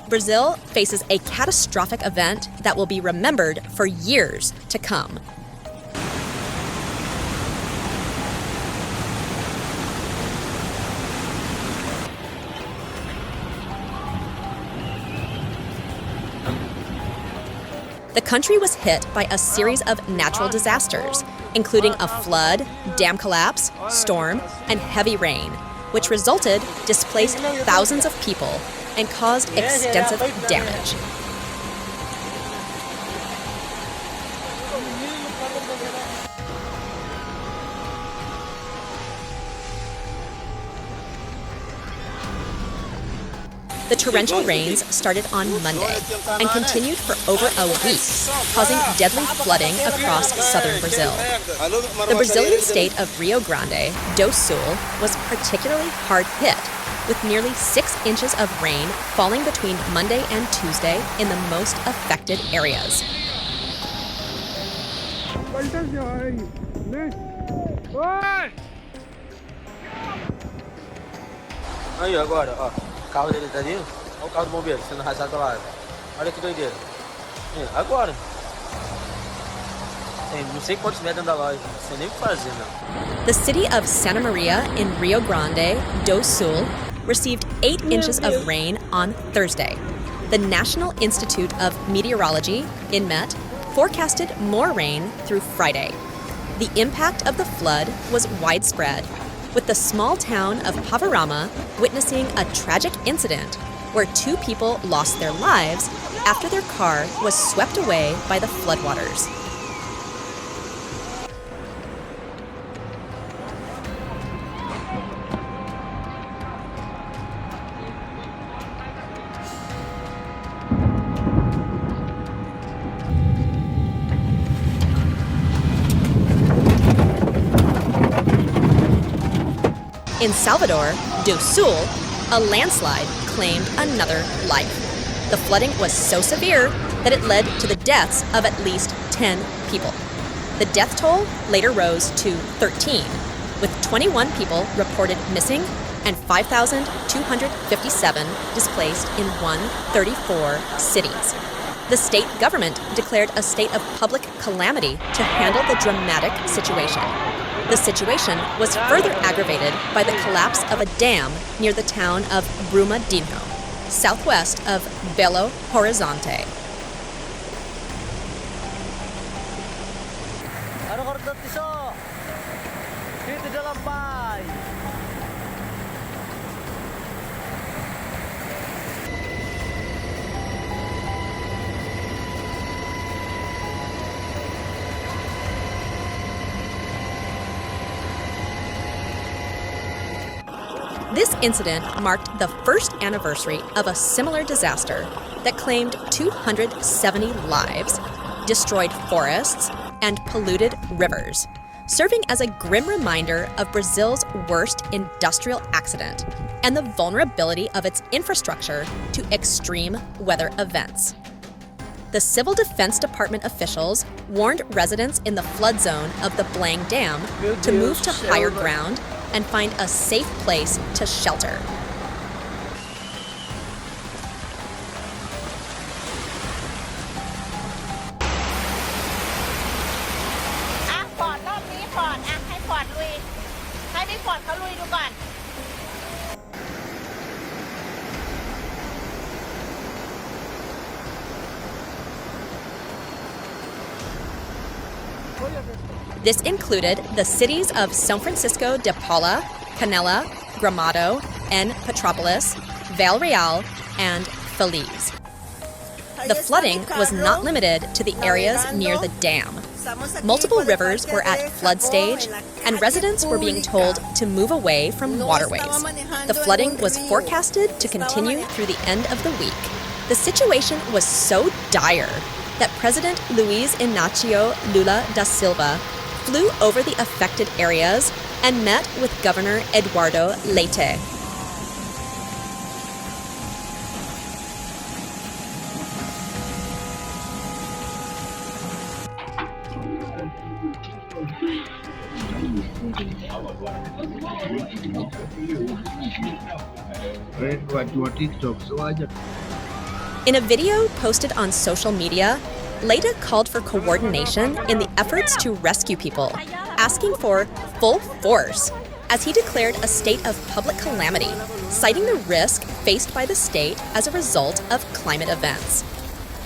Brazil faces a catastrophic event that will be remembered for years to come. The country was hit by a series of natural disasters, including a flood, dam collapse, storm, and heavy rain, which displaced thousands of people and caused extensive damage. The torrential rains started on Monday and continued for over a week, causing deadly flooding across southern Brazil. The Brazilian state of Rio Grande do Sul was particularly hard hit, with nearly 6 inches of rain falling between Monday and Tuesday in the most affected areas. Aí agora, ó, o carro dele tá ali, olha o carro do bombeiro sendo arrastado pra lá. Olha que doideira. Agora. Não sei quantos metros dentro da loja, não sei nem o que fazer, não. The city of Santa Maria in Rio Grande do Sul received 8 inches of rain on Thursday. The National Institute of Meteorology, INMET, forecasted more rain through Friday. The impact of the flood was widespread, with the small town of Pavorama witnessing a tragic incident where 2 people lost their lives after their car was swept away by the floodwaters. In Salvador do Sul, a landslide claimed another life. The flooding was so severe that it led to the deaths of at least 10 people. The death toll later rose to 13, with 21 people reported missing and 5,257 displaced in 134 cities. The state government declared a state of public calamity to handle the dramatic situation. The situation was further aggravated by the collapse of a dam near the town of Brumadinho, southwest of Belo Horizonte. This incident marked the first anniversary of a similar disaster that claimed 270 lives, destroyed forests, and polluted rivers, serving as a grim reminder of Brazil's worst industrial accident and the vulnerability of its infrastructure to extreme weather events. The Civil Defense Department officials warned residents in the flood zone of the Blang Dam to move to higher ground and find a safe place to shelter. This included the cities of São Francisco de Paula, Canela, Gramado, and Petrópolis, Vale Real, and Feliz. The flooding was not limited to the areas near the dam. Multiple rivers were at flood stage, and residents were being told to move away from waterways. The flooding was forecasted to continue through the end of the week. The situation was so dire that President Luiz Inácio Lula da Silva flew over the affected areas and met with Governor Eduardo Leite. TikTok so aja In a video posted on social media, Leda called for coordination in the efforts to rescue people, asking for full force, as he declared a state of public calamity, citing the risk faced by the state as a result of climate events.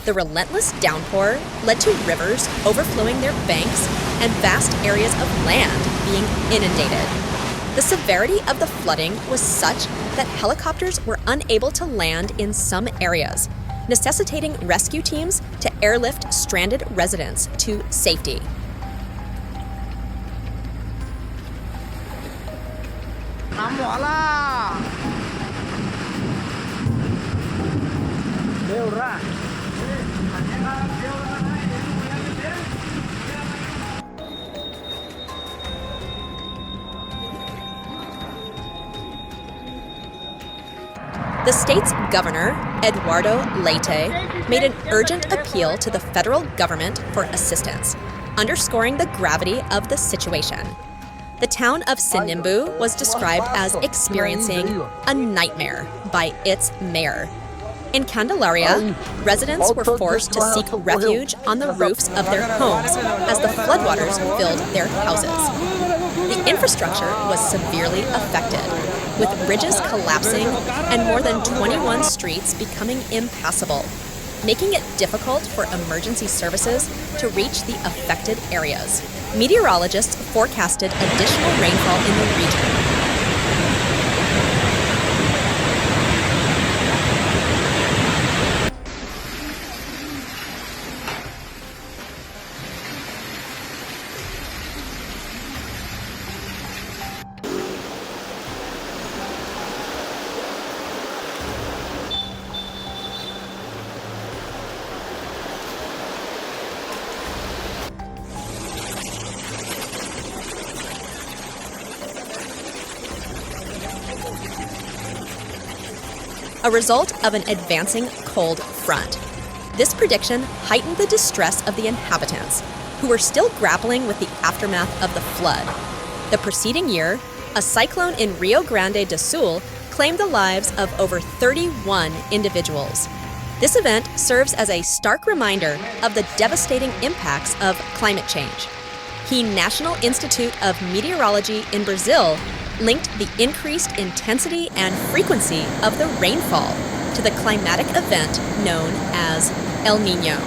The relentless downpour led to rivers overflowing their banks and vast areas of land being inundated. The severity of the flooding was such that helicopters were unable to land in some areas, necessitating rescue teams to airlift stranded residents to safety. The state's governor, Eduardo Leite, made an urgent appeal to the federal government for assistance, underscoring the gravity of the situation. The town of Sinimbu was described as experiencing a nightmare by its mayor. In Candelaria, residents were forced to seek refuge on the roofs of their homes as the floodwaters filled their houses. The infrastructure was severely affected, with bridges collapsing and more than 21 streets becoming impassable, making it difficult for emergency services to reach the affected areas. Meteorologists forecasted additional rainfall in the region. A result of an advancing cold front. This prediction heightened the distress of the inhabitants, who were still grappling with the aftermath of the flood. The preceding year, a cyclone in Rio Grande do Sul claimed the lives of over 31 individuals. This event serves as a stark reminder of the devastating impacts of climate change. The National Institute of Meteorology in Brazil linked the increased intensity and frequency of the rainfall to the climatic event known as El Niño.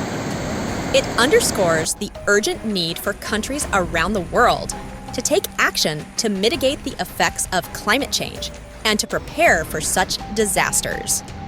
It underscores the urgent need for countries around the world to take action to mitigate the effects of climate change and to prepare for such disasters.